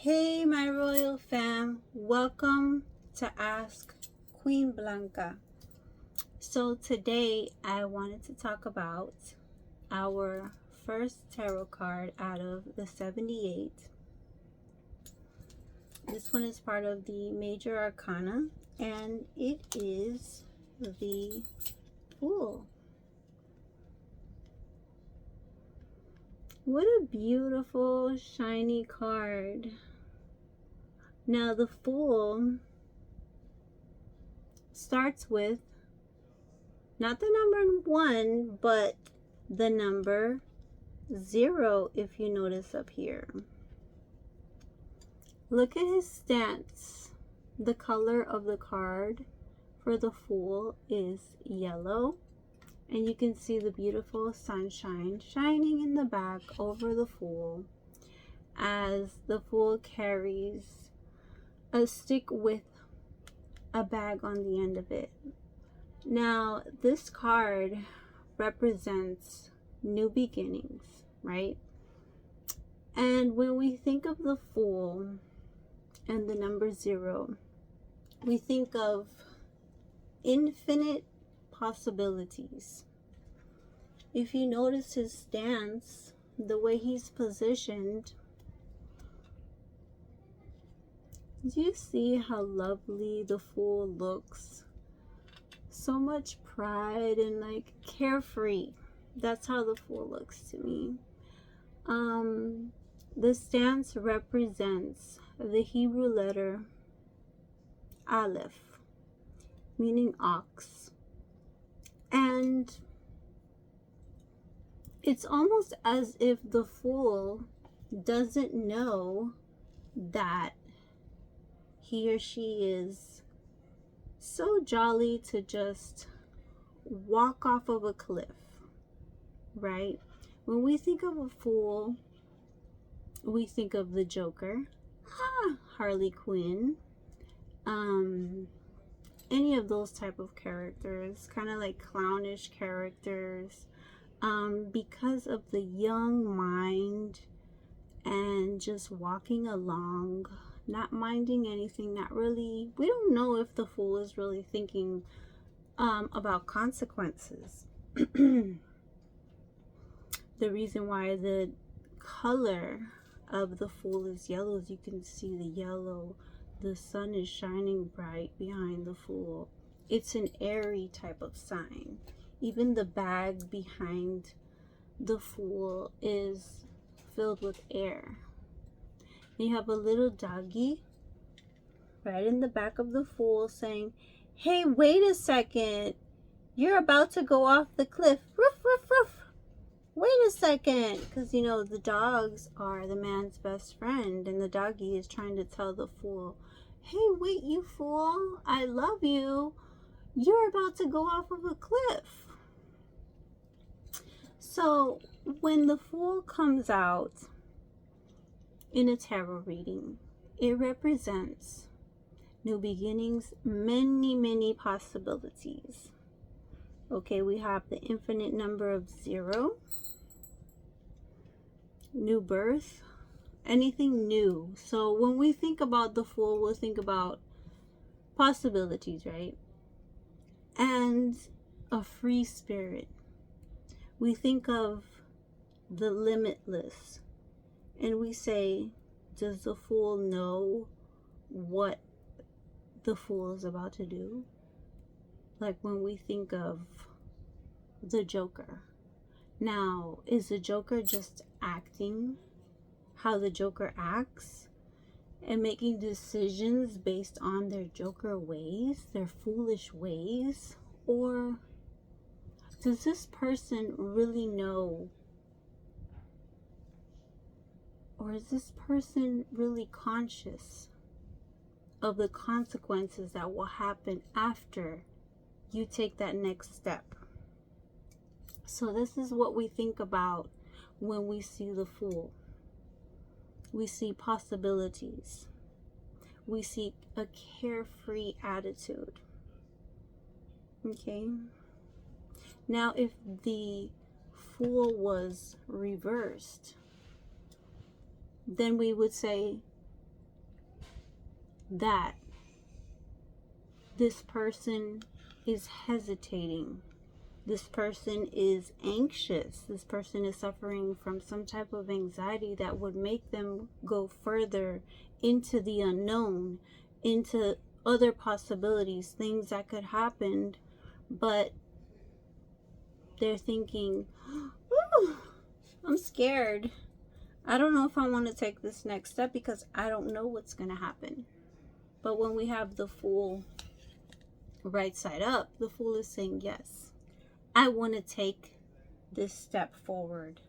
Hey, my royal fam, welcome to Ask Queen Blanca. So, today I wanted to talk about our first tarot card out of the 78. This one is part of the Major Arcana, and it is the Fool. What a beautiful, shiny card. Now, the Fool starts with not the number 1, but the number 0, if you notice up here. Look at his stance. The color of the card for the Fool is yellow, and you can see the beautiful sunshine shining in the back over the Fool as the Fool carries a stick with a bag on the end of it. Now, this card represents new beginnings, right? And when we think of the Fool and the number 0, we think of infinite possibilities. If you notice his stance, the way he's positioned, do you see how lovely the Fool looks? So much pride and like carefree. That's how the Fool looks to me. The stance represents the Hebrew letter Aleph, meaning ox. And it's almost as if the Fool doesn't know that he or she is so jolly to just walk off of a cliff, right? When we think of a Fool, we think of the Joker, Harley Quinn, any of those type of characters, kind of like clownish characters, because of the young mind and just walking along, not minding anything, not really, we don't know if the Fool is really thinking about consequences. The reason why the color of the Fool is yellow is you can see the yellow, the sun is shining bright behind the Fool. It's an airy type of sign. Even the bag behind the Fool is filled with air. You have a little doggy right in the back of the Fool saying, hey, wait a second, you're about to go off the cliff. Ruff, ruff, ruff. Wait a second, because you know the dogs are the man's best friend, and the doggy is trying to tell the Fool, hey, wait, you fool, I love you, you're about to go off of a cliff. So when the Fool comes out in a tarot reading, it represents new beginnings, many possibilities. Okay, we have the infinite number of 0, new birth, anything new. So when we think about the Fool, we'll think about possibilities, right? And a free spirit. We think of the limitless, and we say, does the Fool know what the Fool is about to do? Like when we think of the Joker. Now, is the Joker just acting how the Joker acts and making decisions based on their Joker ways, their foolish ways? Or does this person really know? Or is this person really conscious of the consequences that will happen after you take that next step? So this is what we think about when we see the Fool. We see possibilities. We see a carefree attitude. Okay? Now, if the Fool was reversed, then we would say that this person is hesitating. This person is anxious. This person is suffering from some type of anxiety that would make them go further into the unknown, into other possibilities, things that could happen, but they're thinking, "Ooh, I'm scared. I don't know if I want to take this next step because I don't know what's going to happen." But when we have the Fool right side up, the Fool is saying, yes, I want to take this step forward.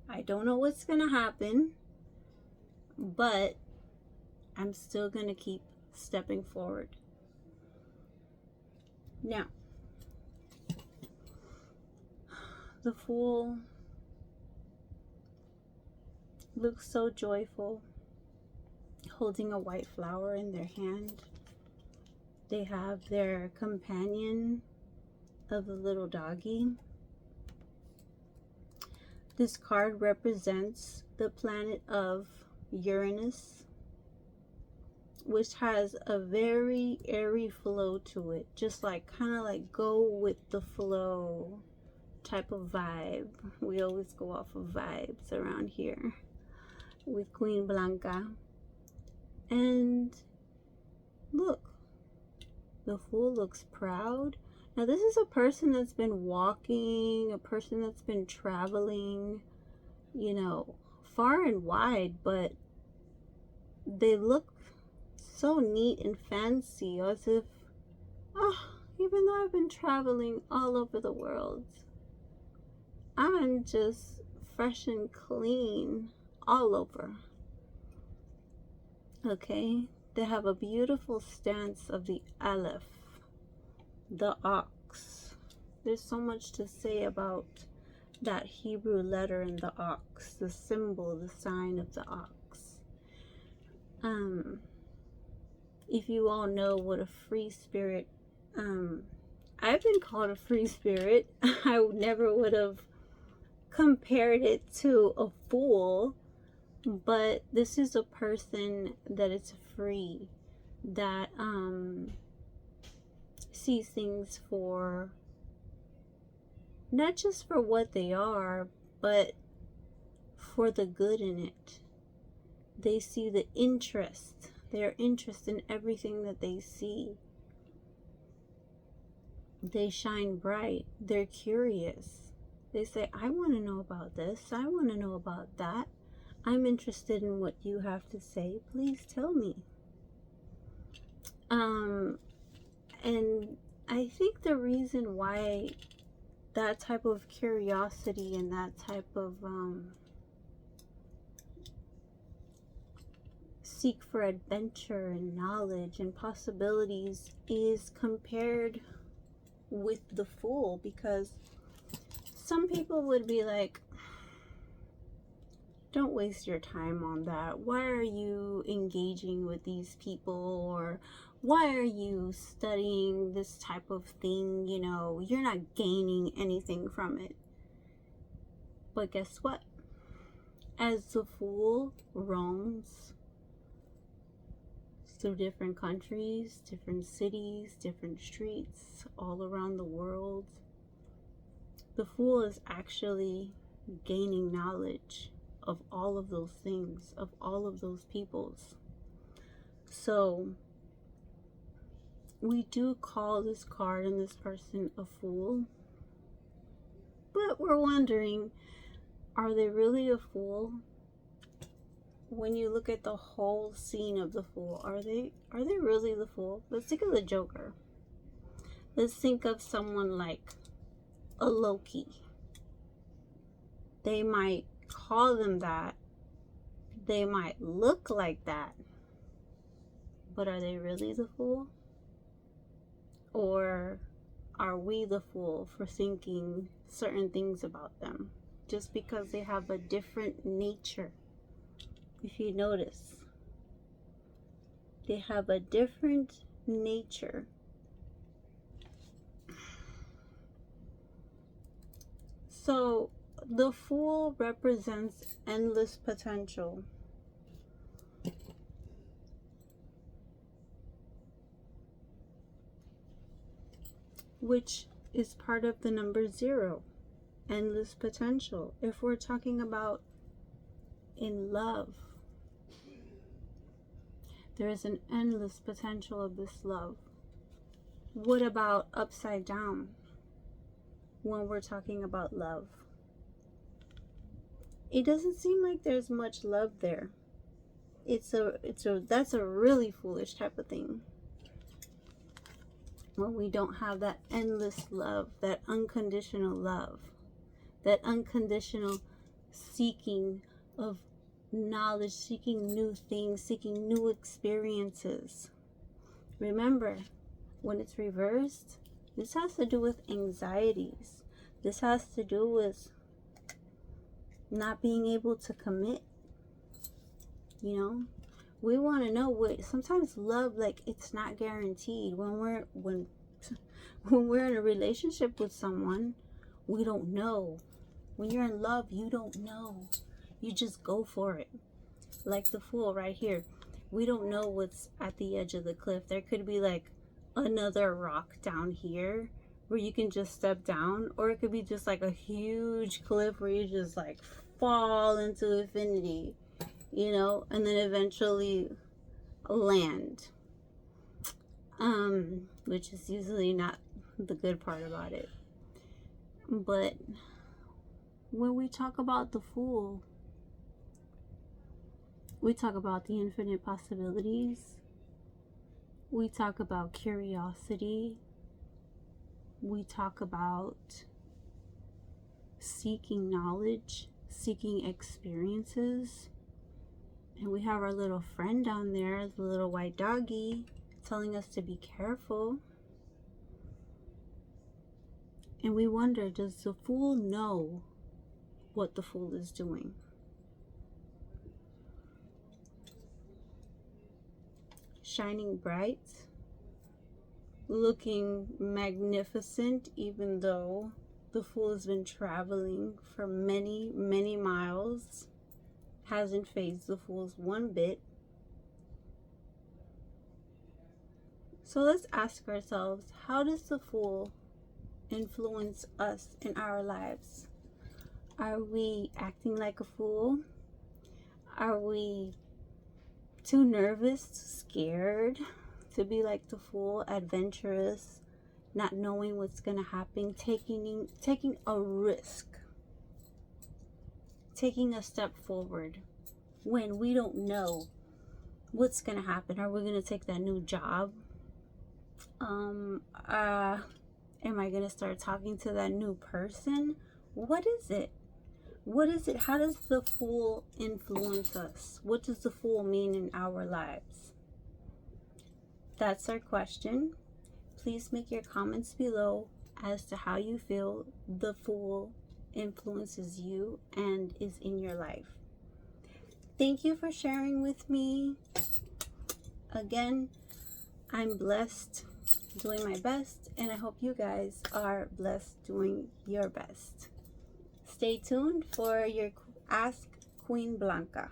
I don't know what's going to happen, but I'm still going to keep stepping forward. Now, the Fool looks so joyful, holding a white flower in their hand. They have their companion of a little doggy. This card represents the planet of Uranus, which has a very airy flow to it, just like kind of like go with the flow type of vibe. We always go off of vibes around here with Queen Blanca. And look, the Fool looks proud. Now this is a person that's been walking, a person that's been traveling, you know, far and wide, but they look so neat and fancy, as if, oh, even though I've been traveling all over the world, I'm just fresh and clean all over. Okay, they have a beautiful stance of the Aleph, the ox. There's so much to say about that Hebrew letter in the ox, the symbol, the sign of the ox. If you all know what a free spirit, I've been called a free spirit. I never would have compared it to a fool, but this is a person that is free, that sees things for not just for what they are, but for the good in it. They see the interest, their interest in everything that they see. They shine bright. They're curious. They say, I want to know about this. I want to know about that. I'm interested in what you have to say. Please tell me. And I think the reason why that type of curiosity and that type of seek for adventure and knowledge and possibilities is compared with the Fool, because some people would be like, don't waste your time on that. Why are you engaging with these people? Or why are you studying this type of thing? You know, you're not gaining anything from it. But guess what? As the Fool roams through different countries, different cities, different streets, all around the world, the Fool is actually gaining knowledge of all of those things, of all of those peoples. So we do call this card and this person a fool, but we're wondering, are they really a fool? When you look at the whole scene of the Fool, are they really the Fool? Let's think of the Joker. Let's think of someone like a Loki. They might call them that. They might look like that. But are they really the Fool? Or are we the fool for thinking certain things about them just because they have a different nature? If you notice, they have a different nature. So the Fool represents endless potential. which is part of the number 0, endless potential. If we're talking about in love, there is an endless potential of this love. What about upside down when we're talking about love? It doesn't seem like there's much love there. That's a really foolish type of thing. When we don't have that endless love, that unconditional love, that unconditional seeking of knowledge, seeking new things, seeking new experiences. Remember, when it's reversed, this has to do with anxieties. This has to do with not being able to commit. You know, we want to know what sometimes love, like, it's not guaranteed. When we're in a relationship with someone, we don't know. When you're in love, you don't know. You just go for it. Like the Fool right here. We don't know what's at the edge of the cliff. There could be like another rock down here where you can just step down, or it could be just like a huge cliff where you just like fall into infinity, you know, and then eventually land, which is usually not the good part about it. But when we talk about the Fool, we talk about the infinite possibilities. We talk about curiosity. We talk about seeking knowledge, seeking experiences. And we have our little friend down there, the little white doggy, telling us to be careful. And we wonder, does the Fool know what the Fool is doing? Shining bright, looking magnificent, even though the Fool has been traveling for many, many miles, hasn't fazed the Fools one bit. So let's ask ourselves, how does the Fool influence us in our lives? Are we acting like a fool? Are we too nervous, scared to be like the Fool, adventurous, not knowing what's going to happen, taking a risk, taking a step forward when we don't know what's going to happen? Are we going to take that new job? Am I going to start talking to that new person? What is it? What is it? How does the Fool influence us? What does the Fool mean in our lives? That's our question. Please make your comments below as to how you feel the Fool influences you and is in your life. Thank you for sharing with me. Again, I'm blessed doing my best, and I hope you guys are blessed doing your best. Stay tuned for your Ask Queen Blanca.